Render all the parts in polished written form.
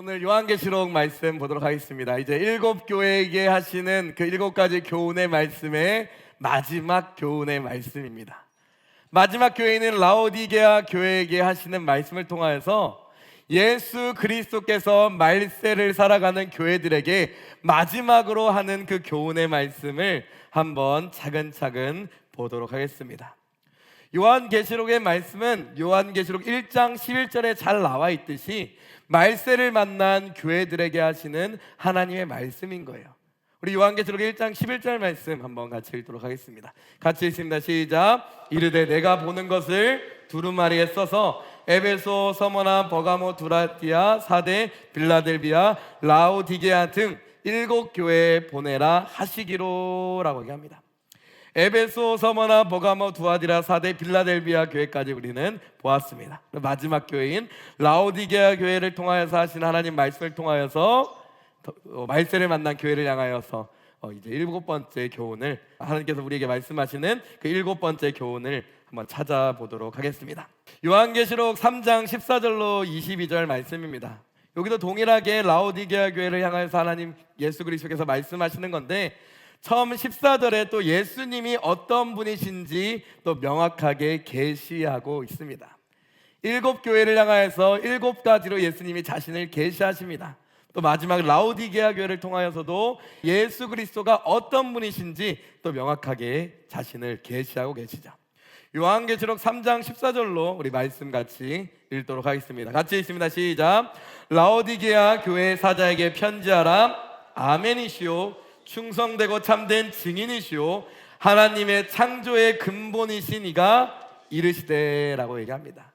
오늘 요한계시록 말씀 보도록 하겠습니다. 이제 일곱 교회에게 하시는 그 일곱 가지 교훈의 말씀의 마지막 교훈의 말씀입니다. 마지막 교회는 라오디게아 교회에게 하시는 말씀을 통하여서 예수 그리스도께서 말세를 살아가는 교회들에게 마지막으로 하는 그 교훈의 말씀을 한번 차근차근 보도록 하겠습니다. 요한계시록의 말씀은 요한계시록 1장 11절에 잘 나와 있듯이 말세를 만난 교회들에게 하시는 하나님의 말씀인 거예요. 우리 요한계시록 1장 11절 말씀 한번 같이 읽도록 하겠습니다. 같이 읽습니다. 시작. 이르되 내가 보는 것을 두루마리에 써서 에베소, 서머나, 버가모, 두라티아, 사데, 빌라델비아, 라오디게아 등 일곱 교회에 보내라 하시기로 라고 얘기합니다. 에베소, 서머나, 버가모, 두아디라, 사데, 빌라델비아 교회까지 우리는 보았습니다. 마지막 교회인 라오디게아 교회를 통하여서 하신 하나님 말씀을 통하여서 말세를 만난 교회를 향하여서 이제 일곱 번째 교훈을 하나님께서 우리에게 말씀하시는 그 일곱 번째 교훈을 한번 찾아보도록 하겠습니다. 요한계시록 3장 14절로 22절 말씀입니다. 여기도 동일하게 라오디게아 교회를 향하여서 하나님 예수 그리스도께서 말씀하시는 건데, 처음 14절에 또 예수님이 어떤 분이신지 또 명확하게 계시하고 있습니다. 일곱 교회를 향하여서 일곱 가지로 예수님이 자신을 계시하십니다. 또 마지막 라오디게아 교회를 통하여서도 예수 그리스도가 어떤 분이신지 또 명확하게 자신을 계시하고 계시죠. 요한계시록 3장 14절로 우리 말씀 같이 읽도록 하겠습니다. 같이 읽습니다. 시작. 라오디게아 교회 사자에게 편지하라. 아멘이시오. 충성되고 참된 증인이시오. 하나님의 창조의 근본이신 이가 이르시되 라고 얘기합니다.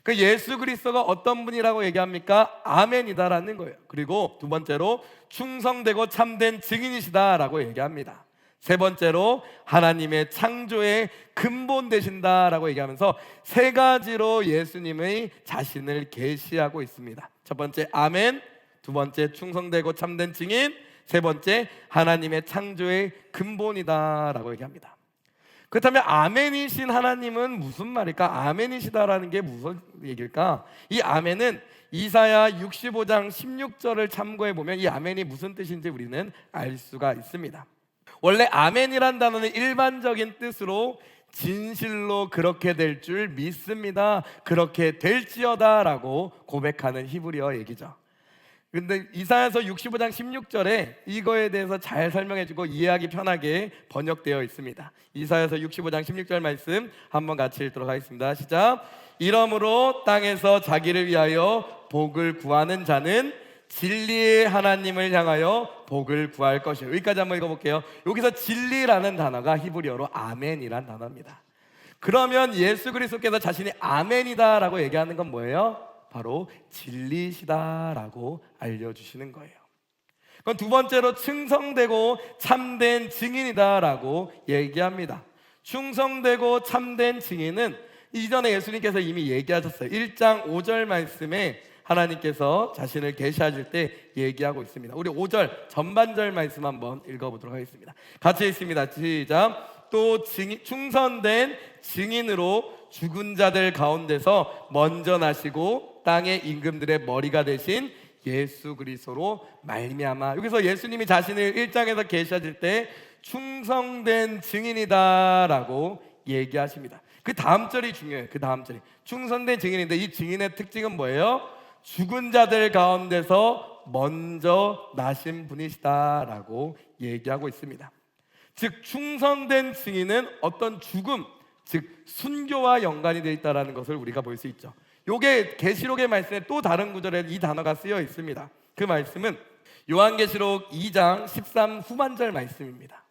그 예수 그리스도가 어떤 분이라고 얘기합니까? 아멘이다라는 거예요. 그리고 두 번째로 충성되고 참된 증인이시다라고 얘기합니다. 세 번째로 하나님의 창조의 근본 되신다라고 얘기하면서 세 가지로 예수님의 자신을 계시하고 있습니다. 첫 번째 아멘, 두 번째 충성되고 참된 증인, 세 번째 하나님의 창조의 근본이다라고 얘기합니다. 그렇다면 아멘이신 하나님은 무슨 말일까? 아멘이시다라는 게 무슨 얘기일까? 이 아멘은 이사야 65장 16절을 참고해 보면 이 아멘이 무슨 뜻인지 우리는 알 수가 있습니다. 원래 아멘이란 단어는 일반적인 뜻으로 진실로 그렇게 될 줄 믿습니다, 그렇게 될지어다 라고 고백하는 히브리어 얘기죠. 근데 이사야서 65장 16절에 이거에 대해서 잘 설명해주고 이해하기 편하게 번역되어 있습니다. 이사야서 65장 16절 말씀 한번 같이 읽도록 하겠습니다. 시작. 이러므로 땅에서 자기를 위하여 복을 구하는 자는 진리의 하나님을 향하여 복을 구할 것이요. 여기까지 한번 읽어볼게요. 여기서 진리라는 단어가 히브리어로 아멘이란 단어입니다. 그러면 예수 그리스도께서 자신이 아멘이다 라고 얘기하는 건 뭐예요? 바로 진리시다라고 알려주시는 거예요. 그럼 두 번째로 충성되고 참된 증인이다라고 얘기합니다. 충성되고 참된 증인은 이전에 예수님께서 이미 얘기하셨어요. 1장 5절 말씀에 하나님께서 자신을 계시하실 때 얘기하고 있습니다. 우리 5절 전반절 말씀 한번 읽어보도록 하겠습니다. 같이 읽습니다. 시작. 또 충성된 증인으로 죽은 자들 가운데서 먼저 나시고 땅의 임금들의 머리가 되신 예수 그리스도로 말미암아. 여기서 예수님이 자신을 1장에서 계시하실 때 충성된 증인이다라고 얘기하십니다. 그 다음 절이 중요해요. 그 다음 절이 충성된 증인인데 이 증인의 특징은 뭐예요? 죽은 자들 가운데서 먼저 나신 분이시다라고 얘기하고 있습니다. 즉 충성된 증인은 어떤 죽음, 즉 순교와 연관이 되어 있다는 것을 우리가 볼 수 있죠. 요게 계시록의 말씀에 또 다른 구절에 이 단어가 쓰여 있습니다. 그 말씀은 요한계시록 2장 13 후반절 말씀입니다.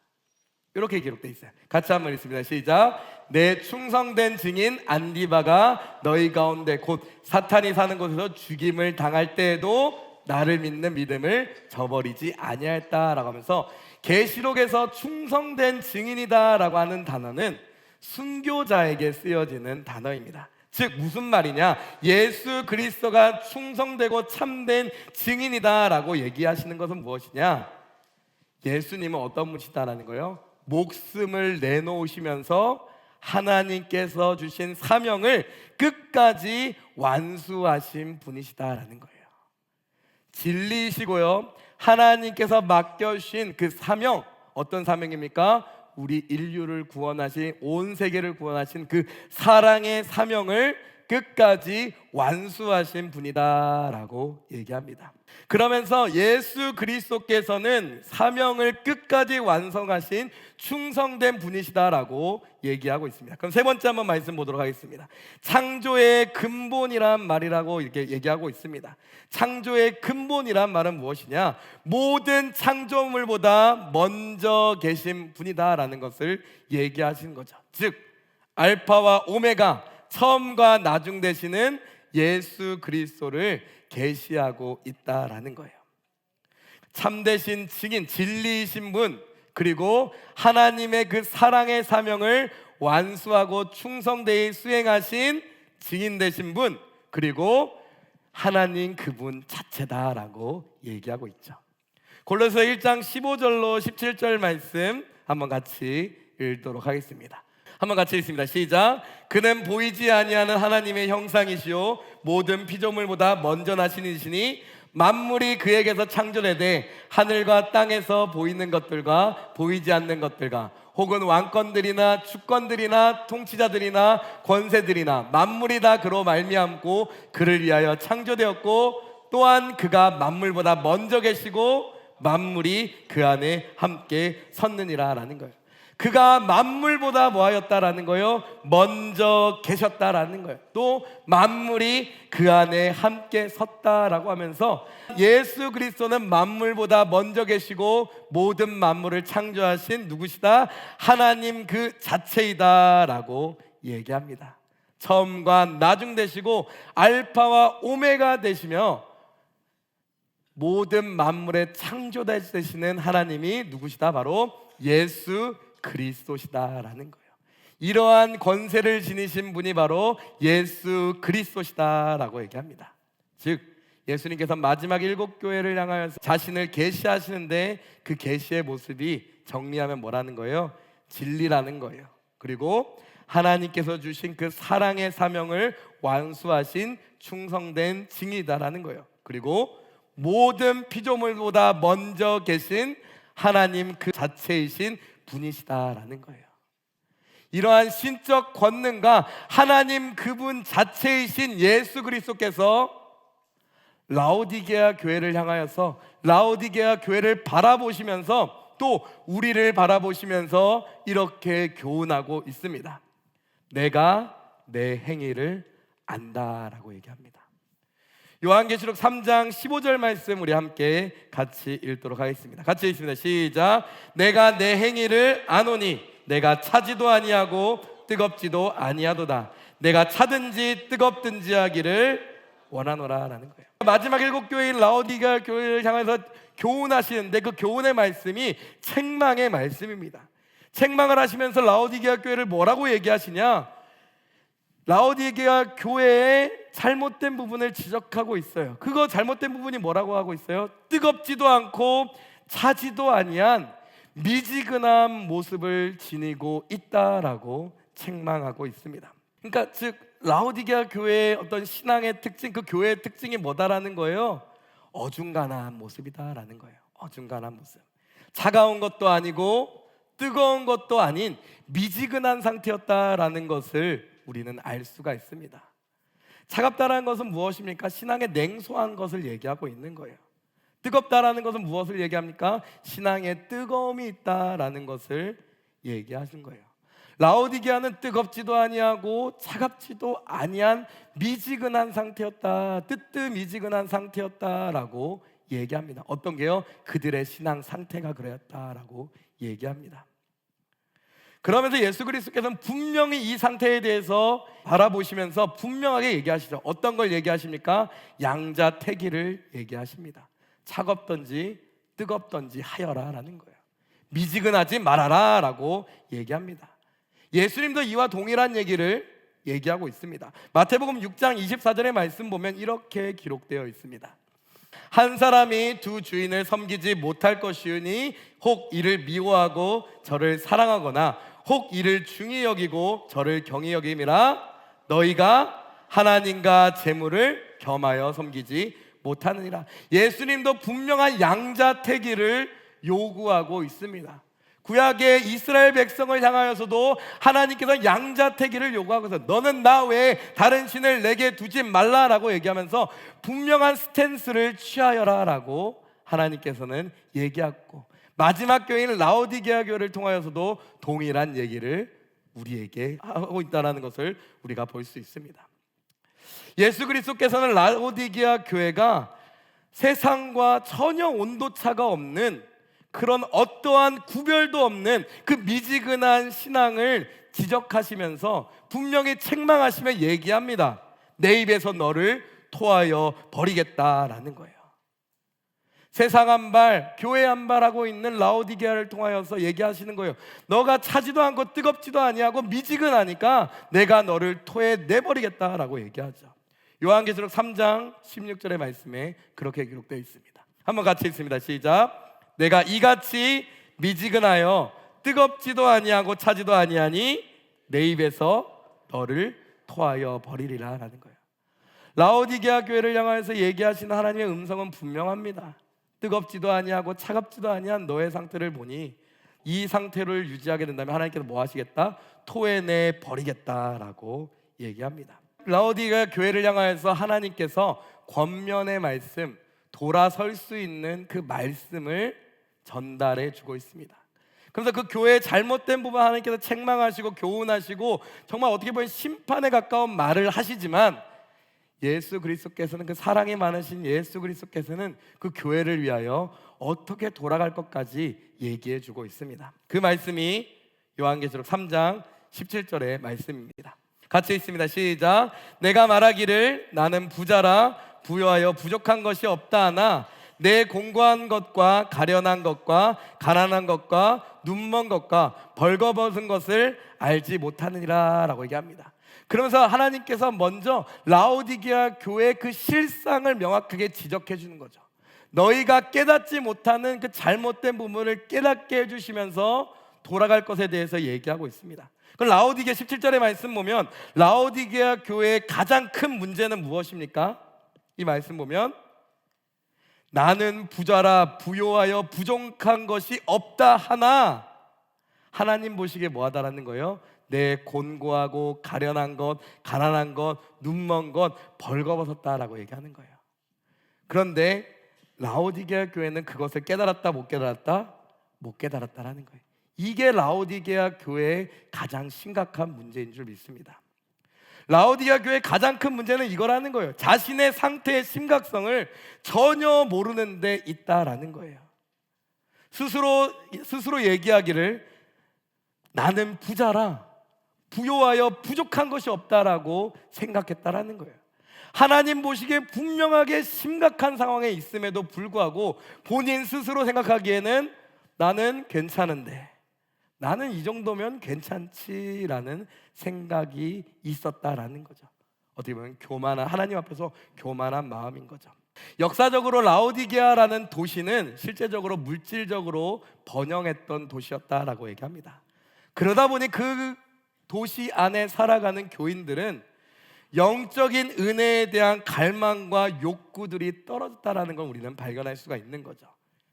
이렇게 기록되어 있어요. 같이 한번 읽습니다. 시작. 내 충성된 증인 안디바가 너희 가운데 곧 사탄이 사는 곳에서 죽임을 당할 때에도 나를 믿는 믿음을 저버리지 아니하였다라고 하면서 계시록에서 충성된 증인이다라고 하는 단어는 순교자에게 쓰여지는 단어입니다. 즉 무슨 말이냐? 예수 그리스도가 충성되고 참된 증인이다라고 얘기하시는 것은 무엇이냐? 예수님은 어떤 분이시다라는 거예요? 목숨을 내놓으시면서 하나님께서 주신 사명을 끝까지 완수하신 분이시다라는 거예요. 진리이시고요. 하나님께서 맡겨주신 그 사명, 어떤 사명입니까? 우리 인류를 구원하신, 온 세계를 구원하신 그 사랑의 사명을 끝까지 완수하신 분이다라고 얘기합니다. 그러면서 예수 그리스도께서는 사명을 끝까지 완성하신 충성된 분이시다라고 얘기하고 있습니다. 그럼 세 번째 한번 말씀 보도록 하겠습니다. 창조의 근본이란 말이라고 이렇게 얘기하고 있습니다. 창조의 근본이란 말은 무엇이냐? 모든 창조물보다 먼저 계신 분이다라는 것을 얘기하신 거죠. 즉 알파와 오메가, 처음과 나중 되시는 예수 그리스도를 계시하고 있다라는 거예요. 참되신 증인, 진리이신 분, 그리고 하나님의 그 사랑의 사명을 완수하고 충성되이 수행하신 증인 되신 분, 그리고 하나님 그분 자체다라고 얘기하고 있죠. 골로새 1장 15절로 17절 말씀 한번 같이 읽도록 하겠습니다. 한번 같이 읽습니다. 시작. 그는 보이지 아니하는 하나님의 형상이시요 모든 피조물보다 먼저 나신 이시니 만물이 그에게서 창조되되 하늘과 땅에서 보이는 것들과 보이지 않는 것들과 혹은 왕권들이나 주권들이나 통치자들이나 권세들이나 만물이 다 그로 말미암고 그를 위하여 창조되었고 또한 그가 만물보다 먼저 계시고 만물이 그 안에 함께 섰느니라 라는 거예요. 그가 만물보다 뭐하였다라는 거예요? 먼저 계셨다라는 거예요. 또 만물이 그 안에 함께 섰다라고 하면서 예수 그리스도는 만물보다 먼저 계시고 모든 만물을 창조하신 누구시다? 하나님 그 자체이다라고 얘기합니다. 처음과 나중 되시고 알파와 오메가 되시며 모든 만물의 창조되시는 하나님이 누구시다? 바로 예수 그리스도시다라는 거예요. 이러한 권세를 지니신 분이 바로 예수 그리스도시다라고 얘기합니다. 즉 예수님께서 마지막 7교회를 향하여서 자신을 계시하시는데 그 계시의 모습이 정리하면 뭐라는 거예요? 진리라는 거예요. 그리고 하나님께서 주신 그 사랑의 사명을 완수하신 충성된 증이다라는 거예요. 그리고 모든 피조물보다 먼저 계신 하나님 그 자체이신 분이시다라는 거예요. 이러한 신적 권능과 하나님 그분 자체이신 예수 그리스도께서 라오디게아 교회를 향하여서 라오디게아 교회를 바라보시면서 또 우리를 바라보시면서 이렇게 교훈하고 있습니다. 내가 내 행위를 안다라고 얘기합니다. 요한계시록 3장 15절 말씀 우리 함께 같이 읽도록 하겠습니다. 같이 읽습니다. 시작. 내가 내 행위를 아노니 내가 차지도 아니하고 뜨겁지도 아니하도다. 내가 차든지 뜨겁든지 하기를 원하노라 라는 거예요. 마지막 7교회인 라오디게아 교회를 향해서 교훈하시는데 그 교훈의 말씀이 책망의 말씀입니다. 책망을 하시면서 라오디게아 교회를 뭐라고 얘기하시냐? 라오디게아 교회의 잘못된 부분을 지적하고 있어요. 그거 잘못된 부분이 뭐라고 하고 있어요? 뜨겁지도 않고 차지도 아니한 미지근한 모습을 지니고 있다라고 책망하고 있습니다. 그러니까 즉 라오디게아 교회의 어떤 신앙의 특징, 그 교회의 특징이 뭐다라는 거예요? 어중간한 모습이다라는 거예요. 어중간한 모습. 차가운 것도 아니고 뜨거운 것도 아닌 미지근한 상태였다라는 것을 우리는 알 수가 있습니다. 차갑다라는 것은 무엇입니까? 신앙의 냉소한 것을 얘기하고 있는 거예요. 뜨겁다라는 것은 무엇을 얘기합니까? 신앙의 뜨거움이 있다라는 것을 얘기하신 거예요. 라오디게아는 뜨겁지도 아니하고 차갑지도 아니한 미지근한 상태였다, 뜨뜻미지근한 상태였다라고 얘기합니다. 어떤 게요? 그들의 신앙 상태가 그랬다라고 얘기합니다. 그러면서 예수 그리스도께서는 분명히 이 상태에 대해서 바라보시면서 분명하게 얘기하시죠. 어떤 걸 얘기하십니까? 양자택일을 얘기하십니다. 차갑던지 뜨겁던지 하여라 라는 거예요. 미지근하지 말아라 라고 얘기합니다. 예수님도 이와 동일한 얘기를 얘기하고 있습니다. 마태복음 6장 24절의 말씀 보면 이렇게 기록되어 있습니다. 한 사람이 두 주인을 섬기지 못할 것이오니 혹 이를 미워하고 저를 사랑하거나 혹 이를 중히 여기고 저를 경히 여김이라. 너희가 하나님과 재물을 겸하여 섬기지 못하느니라. 예수님도 분명한 양자택일을 요구하고 있습니다. 구약의 이스라엘 백성을 향하여서도 하나님께서 양자택일을 요구하고서 너는 나 외에 다른 신을 내게 두지 말라라고 얘기하면서 분명한 스탠스를 취하여라 라고 하나님께서는 얘기하고, 마지막 교회인 라오디게아 교회를 통하여서도 동일한 얘기를 우리에게 하고 있다는 것을 우리가 볼 수 있습니다. 예수 그리스도께서는 라오디게아 교회가 세상과 전혀 온도차가 없는 그런 어떠한 구별도 없는 그 미지근한 신앙을 지적하시면서 분명히 책망하시며 얘기합니다. 내 입에서 너를 토하여 버리겠다라는 거예요. 세상 한 발, 교회 한 발 하고 있는 라오디게아를 통하여서 얘기하시는 거예요. 너가 차지도 않고 뜨겁지도 아니하고 미지근하니까 내가 너를 토해 내버리겠다라고 얘기하죠. 요한계시록 3장 16절의 말씀에 그렇게 기록되어 있습니다. 한번 같이 읽습니다. 시작. 내가 이같이 미지근하여 뜨겁지도 아니하고 차지도 아니하니 내 입에서 너를 토하여 버리리라 라는 거예요. 라오디게아 교회를 향하여서 얘기하시는 하나님의 음성은 분명합니다. 뜨겁지도 아니하고 차갑지도 아니한 너의 상태를 보니 이 상태를 유지하게 된다면 하나님께서 뭐 하시겠다? 토해내 버리겠다라고 얘기합니다. 라오디게아 교회를 향하여서 하나님께서 권면의 말씀, 돌아설 수 있는 그 말씀을 전달해 주고 있습니다. 그래서 그 교회의 잘못된 부분 하나님께서 책망하시고 교훈하시고 정말 어떻게 보면 심판에 가까운 말을 하시지만, 예수 그리스도께서는, 그 사랑이 많으신 예수 그리스도께서는 그 교회를 위하여 어떻게 돌아갈 것까지 얘기해 주고 있습니다. 그 말씀이 요한계시록 3장 17절의 말씀입니다. 같이 읽습니다. 시작. 내가 말하기를 나는 부자라 부여하여 부족한 것이 없다 하나 내 공고한 것과 가련한 것과 가난한 것과 눈먼 것과 벌거벗은 것을 알지 못하느니라 라고 얘기합니다. 그러면서 하나님께서 먼저 라오디게아 교회의 그 실상을 명확하게 지적해 주는 거죠. 너희가 깨닫지 못하는 그 잘못된 부분을 깨닫게 해주시면서 돌아갈 것에 대해서 얘기하고 있습니다. 그 라오디게아 17절의 말씀 보면 라오디게아 교회의 가장 큰 문제는 무엇입니까? 이 말씀 보면 나는 부자라 부요하여 부족한 것이 없다 하나 하나님 보시기에 뭐하다라는 거예요? 내 곤고하고 가련한 것, 가난한 것, 눈먼 것 벌거벗었다라고 얘기하는 거예요. 그런데 라오디게아 교회는 그것을 깨달았다 못 깨달았다? 못 깨달았다라는 거예요. 이게 라오디게아 교회의 가장 심각한 문제인 줄 믿습니다. 라오디게아 교회의 가장 큰 문제는 이거라는 거예요. 자신의 상태의 심각성을 전혀 모르는 데 있다라는 거예요. 스스로 얘기하기를 나는 부자라 부요하여 부족한 것이 없다라고 생각했다라는 거예요. 하나님 보시기에 분명하게 심각한 상황에 있음에도 불구하고 본인 스스로 생각하기에는 나는 괜찮은데, 나는 이 정도면 괜찮지라는 생각이 있었다라는 거죠. 어떻게 보면 교만한, 하나님 앞에서 교만한 마음인 거죠. 역사적으로 라오디게아라는 도시는 실제적으로 물질적으로 번영했던 도시였다라고 얘기합니다. 그러다 보니 그 도시 안에 살아가는 교인들은 영적인 은혜에 대한 갈망과 욕구들이 떨어졌다라는 걸 우리는 발견할 수가 있는 거죠.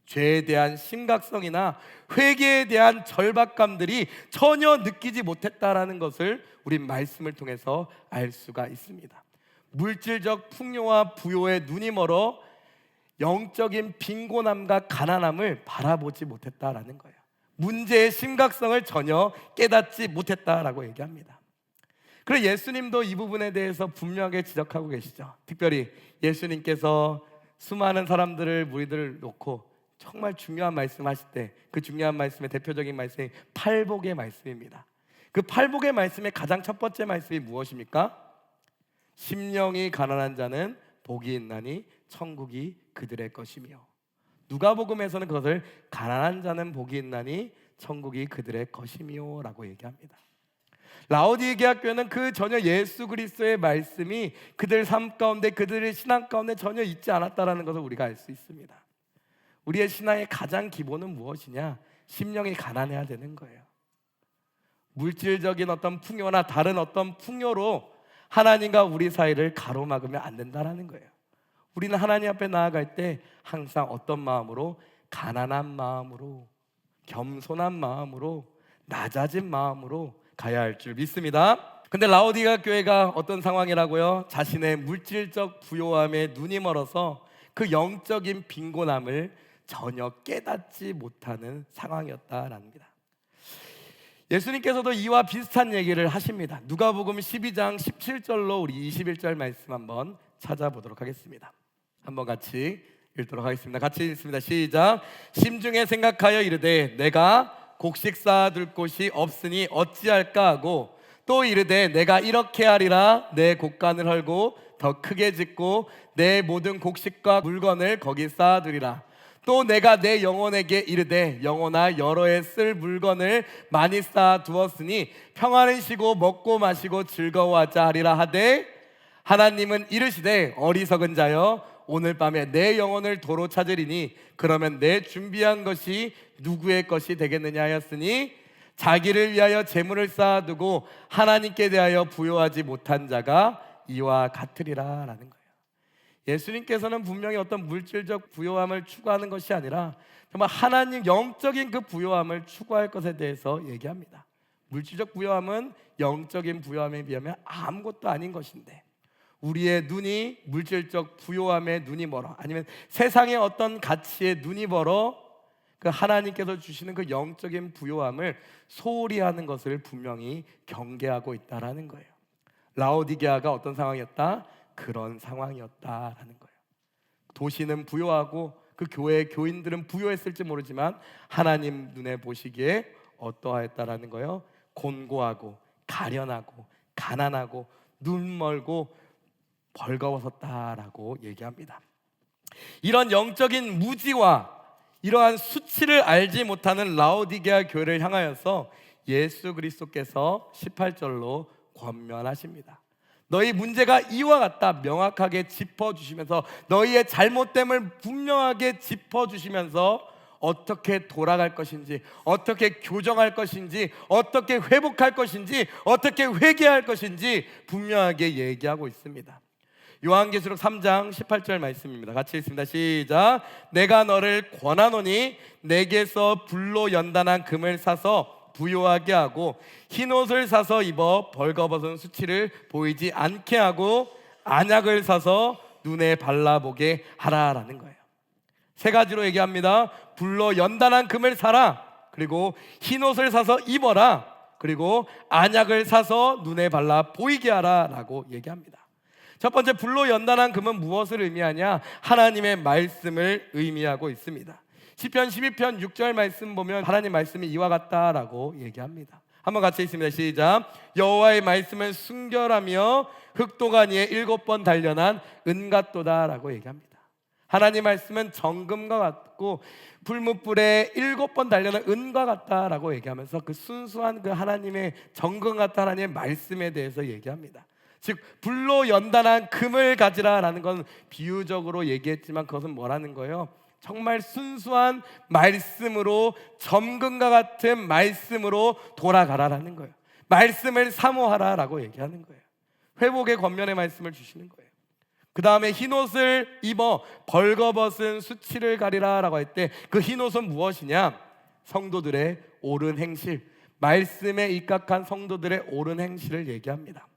죄에 대한 심각성이나 회개에 대한 절박감들이 전혀 느끼지 못했다라는 것을 우리 말씀을 통해서 알 수가 있습니다. 물질적 풍요와 부요에 눈이 멀어 영적인 빈곤함과 가난함을 바라보지 못했다라는 거예요. 문제의 심각성을 전혀 깨닫지 못했다라고 얘기합니다. 그래서 예수님도 이 부분에 대해서 분명하게 지적하고 계시죠. 특별히 예수님께서 수많은 사람들을, 무리들을 놓고 정말 중요한 말씀 하실 때 그 중요한 말씀의 대표적인 말씀이 팔복의 말씀입니다. 그 팔복의 말씀의 가장 첫 번째 말씀이 무엇입니까? 심령이 가난한 자는 복이 있나니 천국이 그들의 것이며, 누가복음에서는 그것을 가난한 자는 복이 있나니 천국이 그들의 것이며 라고 얘기합니다. 라오디게아 교회는 그 전혀 예수 그리스도의 말씀이 그들 삶 가운데, 그들의 신앙 가운데 전혀 있지 않았다는 것을 우리가 알 수 있습니다. 우리의 신앙의 가장 기본은 무엇이냐? 심령이 가난해야 되는 거예요. 물질적인 어떤 풍요나 다른 어떤 풍요로 하나님과 우리 사이를 가로막으면 안 된다는 거예요. 우리는 하나님 앞에 나아갈 때 항상 어떤 마음으로? 가난한 마음으로, 겸손한 마음으로, 낮아진 마음으로 가야 할 줄 믿습니다. 근데 라오디게아 교회가 어떤 상황이라고요? 자신의 물질적 부요함에 눈이 멀어서 그 영적인 빈곤함을 전혀 깨닫지 못하는 상황이었다랍니다. 예수님께서도 이와 비슷한 얘기를 하십니다. 누가복음 12장 17절로 우리 21절 말씀 한번 찾아보도록 하겠습니다. 한번 같이 읽도록 하겠습니다. 같이 읽습니다. 시작. 심중에 생각하여 이르되 내가 곡식 쌓아둘 곳이 없으니 어찌할까 하고, 또 이르되 내가 이렇게 하리라. 내 곡간을 헐고 더 크게 짓고 내 모든 곡식과 물건을 거기 쌓아두리라. 또 내가 내 영혼에게 이르되 영혼아, 여러 해 쓸 물건을 많이 쌓아두었으니 평안을 쉬고 먹고 마시고 즐거워하자 하리라 하되, 하나님은 이르시되 어리석은 자여, 오늘 밤에 내 영혼을 도로 찾으리니 그러면 내 준비한 것이 누구의 것이 되겠느냐 하였으니, 자기를 위하여 재물을 쌓아두고 하나님께 대하여 부요하지 못한 자가 이와 같으리라 라는 거예요. 예수님께서는 분명히 어떤 물질적 부요함을 추구하는 것이 아니라 정말 하나님 영적인 그 부요함을 추구할 것에 대해서 얘기합니다. 물질적 부요함은 영적인 부요함에 비하면 아무것도 아닌 것인데, 우리의 눈이 물질적 부요함에 눈이 멀어, 아니면 세상의 어떤 가치에 눈이 멀어 그 하나님께서 주시는 그 영적인 부요함을 소홀히 하는 것을 분명히 경계하고 있다라는 거예요. 라오디게아가 어떤 상황이었다? 그런 상황이었다라는 거예요. 도시는 부요하고 그 교회의 교인들은 부요했을지 모르지만 하나님 눈에 보시기에 어떠하였다라는 거예요? 곤고하고 가련하고 가난하고 눈 멀고 벌거벗었다라고 얘기합니다. 이런 영적인 무지와 이러한 수치를 알지 못하는 라오디게아 교회를 향하여서 예수 그리스도께서 18절로 권면하십니다. 너희 문제가 이와 같다 명확하게 짚어주시면서, 너희의 잘못됨을 분명하게 짚어주시면서 어떻게 돌아갈 것인지, 어떻게 교정할 것인지, 어떻게 회복할 것인지, 어떻게 회개할 것인지 분명하게 얘기하고 있습니다. 요한계시록 3장 18절 말씀입니다. 같이 읽습니다. 시작. 내가 너를 권하노니 내게서 불로 연단한 금을 사서 부요하게 하고 흰옷을 사서 입어 벌거벗은 수치를 보이지 않게 하고 안약을 사서 눈에 발라보게 하라라는 거예요. 세 가지로 얘기합니다. 불로 연단한 금을 사라, 그리고 흰옷을 사서 입어라, 그리고 안약을 사서 눈에 발라 보이게 하라라고 얘기합니다. 첫 번째, 불로 연단한 금은 무엇을 의미하냐? 하나님의 말씀을 의미하고 있습니다. 시편 12편 6절 말씀 보면 하나님 말씀이 이와 같다라고 얘기합니다. 한번 같이 읽습니다. 시작. 여호와의 말씀은 순결하며 흑도간 위에 7번 단련한 은 같도다라고 얘기합니다. 하나님 말씀은 정금과 같고 풀무불에 7번 단련한 은과 같다라고 얘기하면서 그 순수한 그 하나님의 정금 같은 하나님의 말씀에 대해서 얘기합니다. 즉 불로 연단한 금을 가지라라는 건 비유적으로 얘기했지만 그것은 뭐라는 거예요? 정말 순수한 말씀으로, 정금과 같은 말씀으로 돌아가라라는 거예요. 말씀을 사모하라라고 얘기하는 거예요. 회복의 권면의 말씀을 주시는 거예요. 그 다음에 흰옷을 입어 벌거벗은 수치를 가리라라고 할 때 그 흰옷은 무엇이냐? 성도들의 옳은 행실, 말씀에 입각한 성도들의 옳은 행실을 얘기합니다.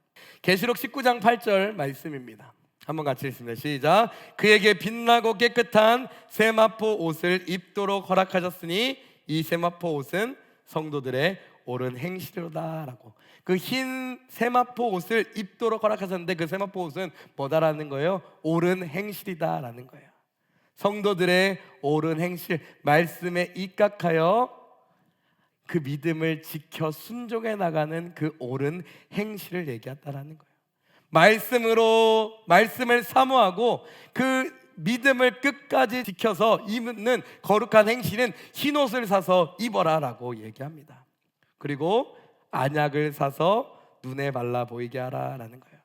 계시록 19장 8절 말씀입니다. 한번 같이 읽습니다. 시작. 그에게 빛나고 깨끗한 세마포 옷을 입도록 허락하셨으니 이 세마포 옷은 성도들의 옳은 행실이로다라고. 그 흰 세마포 옷을 입도록 허락하셨는데 그 세마포 옷은 뭐다라는 거예요? 옳은 행실이다라는 거예요. 성도들의 옳은 행실, 말씀에 입각하여 그 믿음을 지켜 순종해 나가는 그 옳은 행실을 얘기한다라는 거예요. 말씀을 사모하고 그 믿음을 끝까지 지켜서 입는 거룩한 행실은 흰옷을 사서 입어라라고 얘기합니다. 그리고 안약을 사서 눈에 발라 보이게 하라라는 거예요.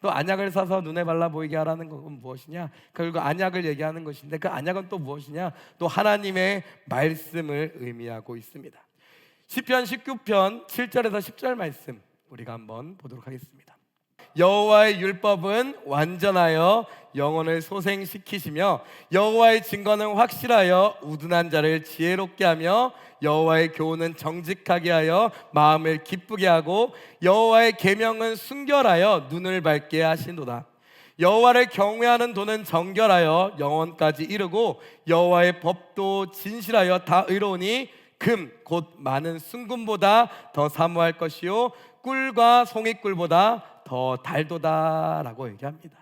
또 안약을 사서 눈에 발라 보이게 하라는 건 무엇이냐? 결국 안약을 얘기하는 것인데 그 안약은 또 무엇이냐? 또 하나님의 말씀을 의미하고 있습니다. 시편 19편 7절에서 10절 말씀 우리가 한번 보도록 하겠습니다. 여호와의 율법은 완전하여 영혼을 소생시키시며 여호와의 증거는 확실하여 우둔한 자를 지혜롭게 하며 여호와의 교훈은 정직하게 하여 마음을 기쁘게 하고 여호와의 계명은 순결하여 눈을 밝게 하시도다. 여호와를 경외하는 도는 정결하여 영원까지 이르고 여호와의 법도 진실하여 다 의로우니 금 곧 많은 순금보다 더 사모할 것이요 꿀과 송이꿀보다 더 달도다라고 얘기합니다.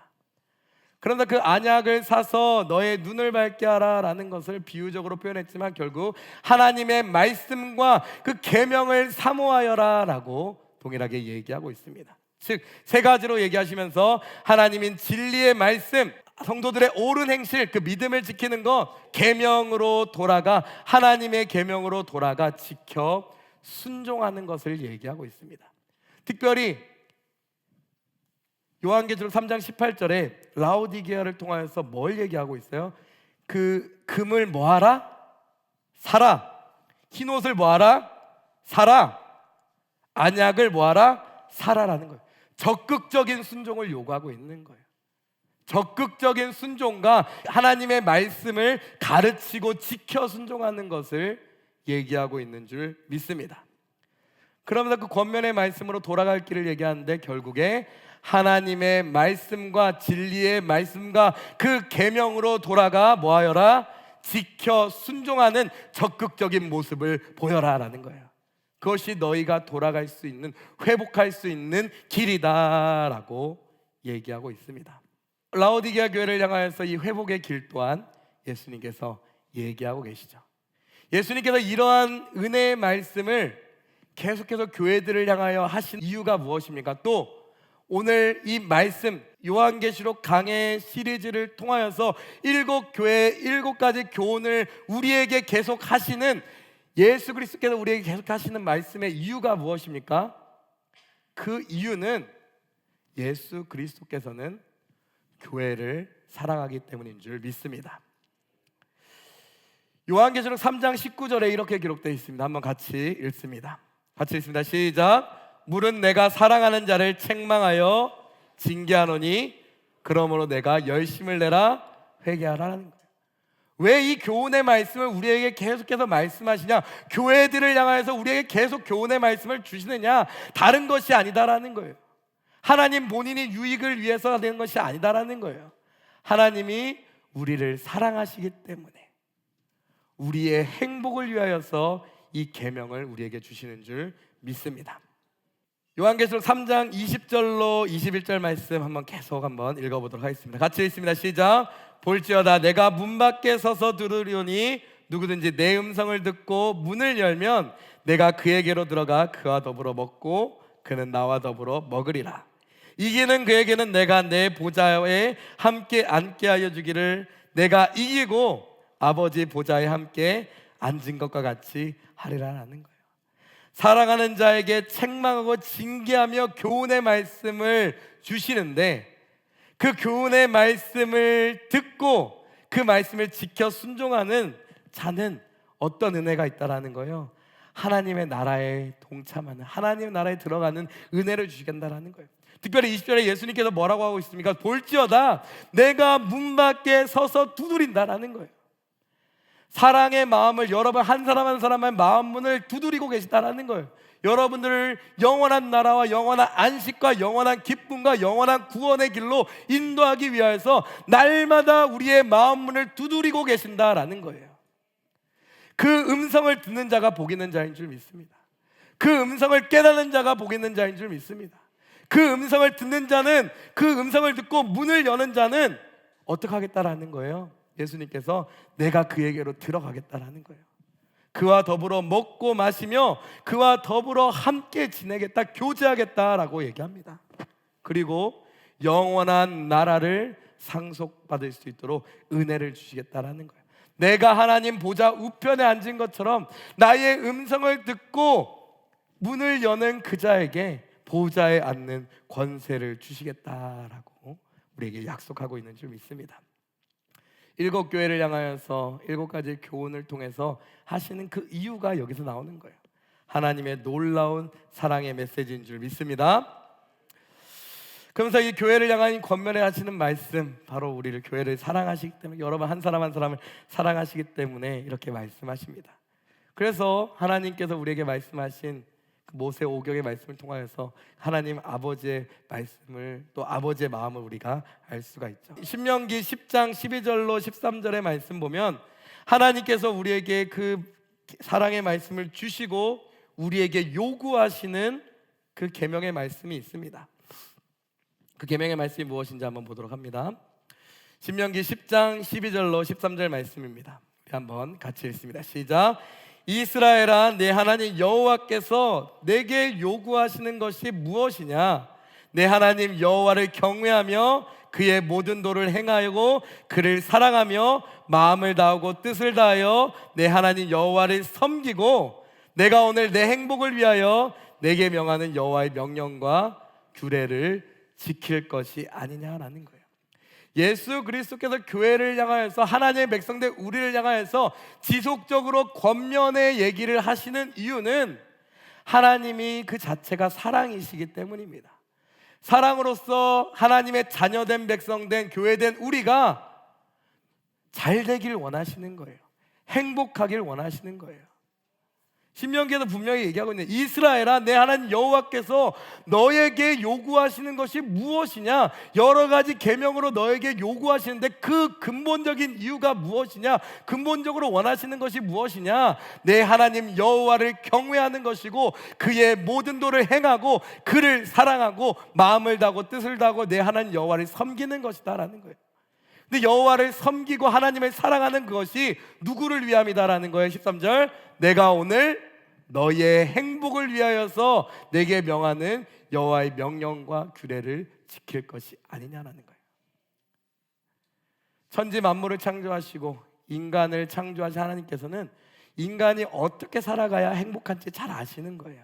그런데 그 안약을 사서 너의 눈을 밝게 하라라는 것을 비유적으로 표현했지만 결국 하나님의 말씀과 그 계명을 사모하여라라고 동일하게 얘기하고 있습니다. 즉 세 가지로 얘기하시면서 하나님인 진리의 말씀, 성도들의 옳은 행실, 그 믿음을 지키는 것, 계명으로 돌아가 하나님의 계명으로 돌아가 지켜 순종하는 것을 얘기하고 있습니다. 특별히 요한계시록 3장 18절에 라오디게아를 통하여서 뭘 얘기하고 있어요? 그 금을 뭐하라? 사라. 흰옷을 뭐하라? 사라. 안약을 뭐하라? 사라라는 거예요. 적극적인 순종을 요구하고 있는 거예요. 적극적인 순종과 하나님의 말씀을 가르치고 지켜 순종하는 것을 얘기하고 있는 줄 믿습니다. 그러면서 그 권면의 말씀으로 돌아갈 길을 얘기하는데 결국에 하나님의 말씀과 진리의 말씀과 그 계명으로 돌아가 뭐하여라? 지켜 순종하는 적극적인 모습을 보여라라는 거예요. 그것이 너희가 돌아갈 수 있는, 회복할 수 있는 길이다라고 얘기하고 있습니다. 라오디게아 교회를 향하여서 이 회복의 길 또한 예수님께서 얘기하고 계시죠. 예수님께서 이러한 은혜의 말씀을 계속해서 교회들을 향하여 하신 이유가 무엇입니까? 또 오늘 이 말씀 요한계시록 강해 시리즈를 통하여서 7교회 7가지 교훈을 우리에게 계속 하시는 예수 그리스도께서 우리에게 계속 하시는 말씀의 이유가 무엇입니까? 그 이유는 예수 그리스도께서는 교회를 사랑하기 때문인 줄 믿습니다. 요한계시록 3장 19절에 이렇게 기록되어 있습니다. 한번 같이 읽습니다. 같이 읽습니다. 시작. 물은 내가 사랑하는 자를 책망하여 징계하노니 그러므로 내가 열심을 내라 회개하라는 거예요. 왜 이 교훈의 말씀을 우리에게 계속해서 말씀하시냐? 교회들을 향해서 우리에게 계속 교훈의 말씀을 주시느냐? 다른 것이 아니다라는 거예요. 하나님 본인이 유익을 위해서 하는 것이 아니다라는 거예요. 하나님이 우리를 사랑하시기 때문에 우리의 행복을 위하여서 이 계명을 우리에게 주시는 줄 믿습니다. 요한계시록 3장 20절로 21절 말씀 계속 읽어보도록 하겠습니다. 같이 읽습니다. 시작. 볼지어다 내가 문 밖에 서서 들으려니 누구든지 내 음성을 듣고 문을 열면 내가 그에게로 들어가 그와 더불어 먹고 그는 나와 더불어 먹으리라. 이기는 그에게는 내가 내 보좌에 함께 앉게 하여 주기를 내가 이기고 아버지 보좌에 함께 앉은 것과 같이 하리라는 거예요. 사랑하는 자에게 책망하고 징계하며 교훈의 말씀을 주시는데 그 교훈의 말씀을 듣고 그 말씀을 지켜 순종하는 자는 어떤 은혜가 있다라는 거예요. 하나님의 나라에 동참하는, 하나님의 나라에 들어가는 은혜를 주시겠다라는 거예요. 특별히 20절에 예수님께서 뭐라고 하고 있습니까? 볼지어다 내가 문 밖에 서서 두드린다라는 거예요. 사랑의 마음을 여러분 한 사람 한 사람의 마음 문을 두드리고 계시다라는 거예요. 여러분들을 영원한 나라와 영원한 안식과 영원한 기쁨과 영원한 구원의 길로 인도하기 위하여서 날마다 우리의 마음 문을 두드리고 계신다라는 거예요. 그 음성을 듣는 자가 복 있는 자인 줄 믿습니다. 그 음성을 깨닫는 자가 복 있는 자인 줄 믿습니다. 그 음성을 듣는 자는, 그 음성을 듣고 문을 여는 자는 어떻게 하겠다라는 거예요? 예수님께서 내가 그에게로 들어가겠다라는 거예요. 그와 더불어 먹고 마시며 그와 더불어 함께 지내겠다, 교제하겠다라고 얘기합니다. 그리고 영원한 나라를 상속받을 수 있도록 은혜를 주시겠다라는 거예요. 내가 하나님 보좌 우편에 앉은 것처럼 나의 음성을 듣고 문을 여는 그 자에게 보좌에 앉는 권세를 주시겠다라고 우리에게 약속하고 있는 줄 믿습니다. 7교회를 향하여서 7가지 교훈을 통해서 하시는 그 이유가 여기서 나오는 거예요. 하나님의 놀라운 사랑의 메시지인 줄 믿습니다. 그러면서 이 교회를 향한 권면에 하시는 말씀, 바로 우리를 교회를 사랑하시기 때문에, 여러분 한 사람 한 사람을 사랑하시기 때문에 이렇게 말씀하십니다. 그래서 하나님께서 우리에게 말씀하신 그 모세 오경의 말씀을 통하여서 하나님 아버지의 말씀을, 또 아버지의 마음을 우리가 알 수가 있죠. 신명기 10장 12절로 13절의 말씀 보면 하나님께서 우리에게 그 사랑의 말씀을 주시고 우리에게 요구하시는 그 계명의 말씀이 있습니다. 그 계명의 말씀이 무엇인지 한번 보도록 합니다. 신명기 10장 12절로 13절 말씀입니다. 우리 한번 같이 읽습니다. 시작. 이스라엘아, 내 하나님 여호와께서 내게 요구하시는 것이 무엇이냐? 내 하나님 여호와를 경외하며 그의 모든 도를 행하고 그를 사랑하며 마음을 다하고 뜻을 다하여 내 하나님 여호와를 섬기고 내가 오늘 내 행복을 위하여 내게 명하는 여호와의 명령과 규례를 지킬 것이 아니냐라는 거예요. 예수 그리스도께서 교회를 향하여서, 하나님의 백성들 우리를 향하여서 지속적으로 권면의 얘기를 하시는 이유는 하나님이 그 자체가 사랑이시기 때문입니다. 사랑으로서 하나님의 자녀된 백성된 교회된 우리가 잘 되길 원하시는 거예요. 행복하길 원하시는 거예요. 신명기에서 분명히 얘기하고 있는, 이스라엘아, 내 하나님 여호와께서 너에게 요구하시는 것이 무엇이냐? 여러 가지 계명으로 너에게 요구하시는데 그 근본적인 이유가 무엇이냐? 근본적으로 원하시는 것이 무엇이냐? 내 하나님 여호와를 경외하는 것이고 그의 모든 도를 행하고 그를 사랑하고 마음을 다하고 뜻을 다하고 내 하나님 여호와를 섬기는 것이다라는 거예요. 근데 여호와를 섬기고 하나님을 사랑하는 그것이 누구를 위함이다라는 거예요. 13절, 내가 오늘 너의 행복을 위하여서 내게 명하는 여호와의 명령과 규례를 지킬 것이 아니냐라는 거예요. 천지 만물을 창조하시고 인간을 창조하신 하나님께서는 인간이 어떻게 살아가야 행복한지 잘 아시는 거예요.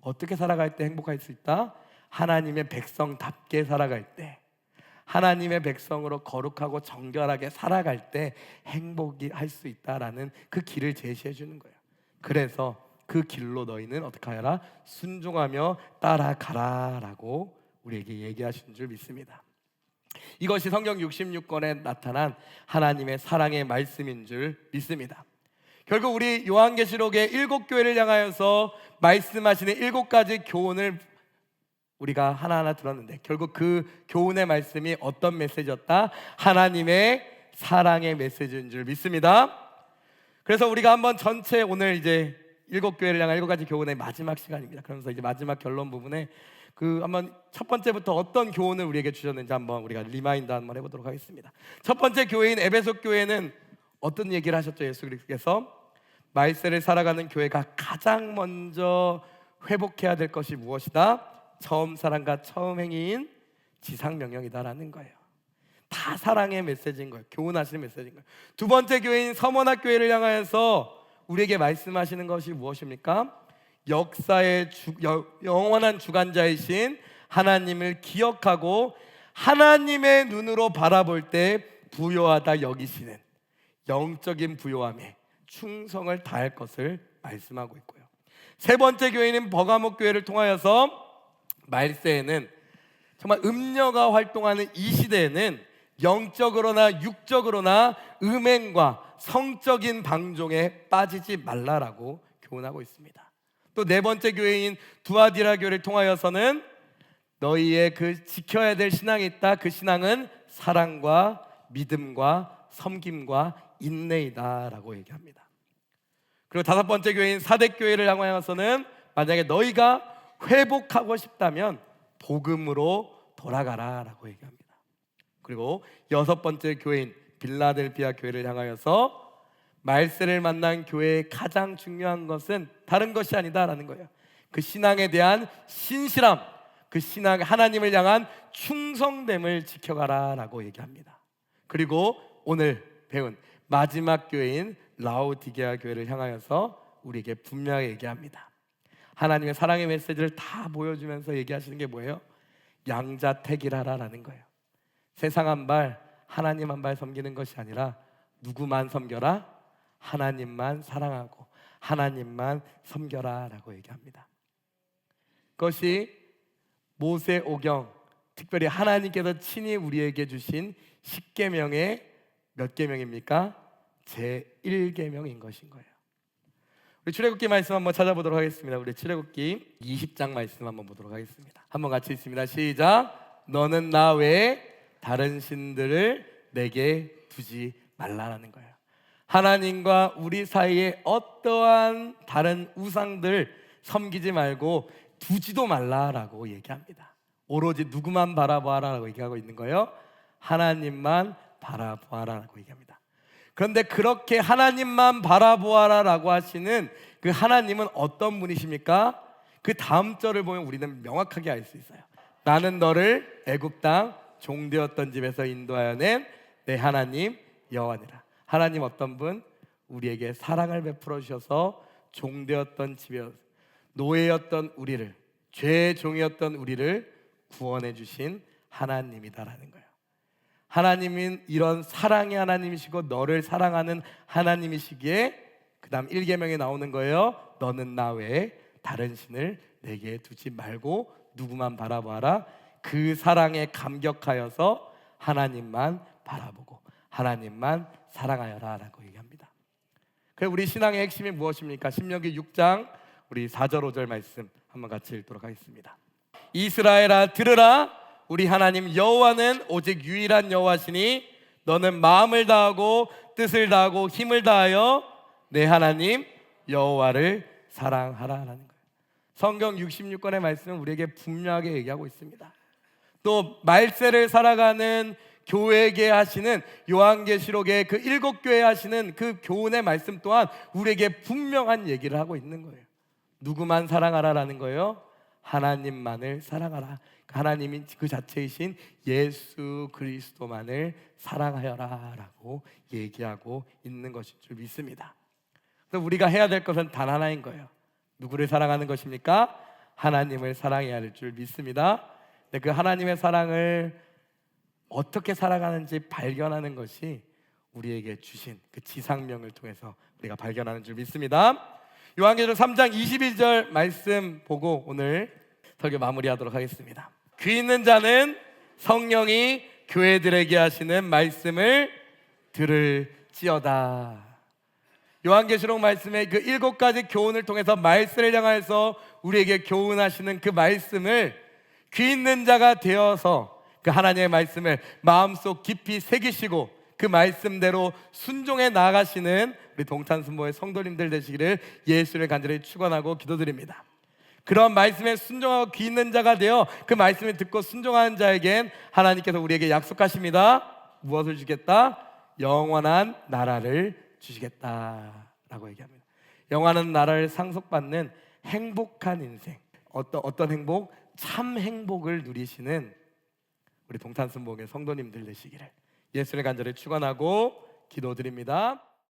어떻게 살아갈 때 행복할 수 있다? 하나님의 백성답게 살아갈 때, 하나님의 백성으로 거룩하고 정결하게 살아갈 때 행복이 할 수 있다라는 그 길을 제시해 주는 거예요. 그래서 그 길로 너희는 어떻게 하여라? 순종하며 따라가라라고 우리에게 얘기하신 줄 믿습니다. 이것이 성경 66권에 나타난 하나님의 사랑의 말씀인 줄 믿습니다. 결국 우리 요한계시록의 7교회를 향하여서 말씀하시는 7가지 교훈을 우리가 하나하나 들었는데, 결국 그 교훈의 말씀이 어떤 메시지였다? 하나님의 사랑의 메시지인 줄 믿습니다. 그래서 우리가 한번 전체, 오늘 이제 7교회를 향한 7가지 교훈의 마지막 시간입니다. 그러면서 이제 마지막 결론 부분에 그 한번 첫 번째부터 어떤 교훈을 우리에게 주셨는지 한번 우리가 리마인드 한번 해보도록 하겠습니다. 첫 번째 교회인 에베소 교회는 어떤 얘기를 하셨죠? 예수 그리스도께서 말세를 살아가는 교회가 가장 먼저 회복해야 될 것이 무엇이다? 처음 사랑과 처음 행위인 지상명령이다라는 거예요. 다 사랑의 메시지인 거예요. 교훈하시는 메시지인 거예요. 두 번째 교회인 서머나 교회를 향하여서 우리에게 말씀하시는 것이 무엇입니까? 역사의 영원한 주관자이신 하나님을 기억하고 하나님의 눈으로 바라볼 때 부요하다 여기시는 영적인 부요함에 충성을 다할 것을 말씀하고 있고요. 세 번째 교회는 버가모 교회를 통하여서 말세에는 정말 음녀가 활동하는 이 시대에는 영적으로나 육적으로나 음행과 성적인 방종에 빠지지 말라라고 교훈하고 있습니다. 또 네 번째 교회인 두아디라 교회를 통하여서는 너희의 그 지켜야 될 신앙이 있다. 그 신앙은 사랑과 믿음과 섬김과 인내이다라고 얘기합니다. 그리고 다섯 번째 교회인 사대교회를 향하여서는 만약에 너희가 회복하고 싶다면 복음으로 돌아가라라고 얘기합니다. 그리고 여섯 번째 교회인 빌라델피아 교회를 향하여서 말세를 만난 교회의 가장 중요한 것은 다른 것이 아니다라는 거예요. 그 신앙에 대한 신실함, 그 신앙, 하나님을 향한 충성됨을 지켜가라라고 얘기합니다. 그리고 오늘 배운 마지막 교회인 라오디게아 교회를 향하여서 우리에게 분명히 얘기합니다. 하나님의 사랑의 메시지를 다 보여주면서 얘기하시는 게 뭐예요? 양자택일하라라는 거예요. 세상 한 발, 하나님 한 발 섬기는 것이 아니라 누구만 섬겨라? 하나님만 사랑하고 하나님만 섬겨라라고 얘기합니다. 그것이 모세 오경, 특별히 하나님께서 친히 우리에게 주신 10계명의 몇 계명입니까? 제1계명인 것인 거예요. 우리 출애굽기 말씀 한번 찾아보도록 하겠습니다. 우리 출애굽기 20장 말씀 한번 보도록 하겠습니다. 한번 같이 읽습니다. 시작. 너는 나 외에 다른 신들을 내게 두지 말라라는 거예요. 하나님과 우리 사이에 어떠한 다른 우상들 섬기지 말고 두지도 말라라고 얘기합니다. 오로지 누구만 바라보아라라고 얘기하고 있는 거예요. 하나님만 바라보아라라고 얘기합니다. 그런데 그렇게 하나님만 바라보아라라고 하시는 그 하나님은 어떤 분이십니까? 그 다음 절을 보면 우리는 명확하게 알 수 있어요. 나는 너를 애굽 땅 종되었던 집에서 인도하여 낸 내 하나님 여호와니라. 하나님 어떤 분? 우리에게 사랑을 베풀어 주셔서 종되었던 집에 노예였던 우리를, 죄의 종이었던 우리를 구원해 주신 하나님이다라는 거예요. 하나님은 이런 사랑의 하나님이시고 너를 사랑하는 하나님이시기에 그 다음 1계명에 나오는 거예요. 너는 나 외에 다른 신을 내게 두지 말고 누구만 바라봐라. 그 사랑에 감격하여서 하나님만 바라보고 하나님만 사랑하여라 라고 얘기합니다. 그래서 우리 신앙의 핵심이 무엇입니까? 신명기 6장 우리 4절 5절 말씀 한번 같이 읽도록 하겠습니다. 이스라엘아 들으라. 우리 하나님 여호와는 오직 유일한 여호와시니 너는 마음을 다하고 뜻을 다하고 힘을 다하여 내 하나님 여호와를 사랑하라라는 거예요. 성경 66권의 말씀은 우리에게 분명하게 얘기하고 있습니다. 또 말세를 살아가는 교회에게 하시는 요한계시록의 그 7교회에 하시는 그 교훈의 말씀 또한 우리에게 분명한 얘기를 하고 있는 거예요. 누구만 사랑하라라는 거예요? 하나님만을 사랑하라. 하나님이 그 자체이신 예수 그리스도만을 사랑하여라라고 얘기하고 있는 것인 줄 믿습니다. 그래서 우리가 해야 될 것은 단 하나인 거예요. 누구를 사랑하는 것입니까? 하나님을 사랑해야 할 줄 믿습니다. 근데 그 하나님의 사랑을 어떻게 살아가는지 발견하는 것이 우리에게 주신 그 지상명을 통해서 우리가 발견하는 줄 믿습니다. 요한계시록 3장 21절 말씀 보고 오늘 설교 마무리하도록 하겠습니다. 귀 있는 자는 성령이 교회들에게 하시는 말씀을 들을지어다. 요한계시록 말씀의 그 7가지 교훈을 통해서 말씀을 향해서 우리에게 교훈하시는 그 말씀을 귀 있는 자가 되어서 그 하나님의 말씀을 마음속 깊이 새기시고 그 말씀대로 순종해 나아가시는 우리 동탄순보의 성도님들 되시기를 예수를 간절히 축원하고 기도드립니다. 그런 말씀에 순종하고 귀 있는 자가 되어 그 말씀을 듣고 순종하는 자에겐 하나님께서 우리에게 약속하십니다. 무엇을 주겠다? 영원한 나라를 주시겠다라고 얘기합니다. 영원한 나라를 상속받는 행복한 인생, 어떤 행복? 참 행복을 누리시는 우리 동탄순복의 성도님들 되시기를 예수를 간절히 축원하고 기도드립니다.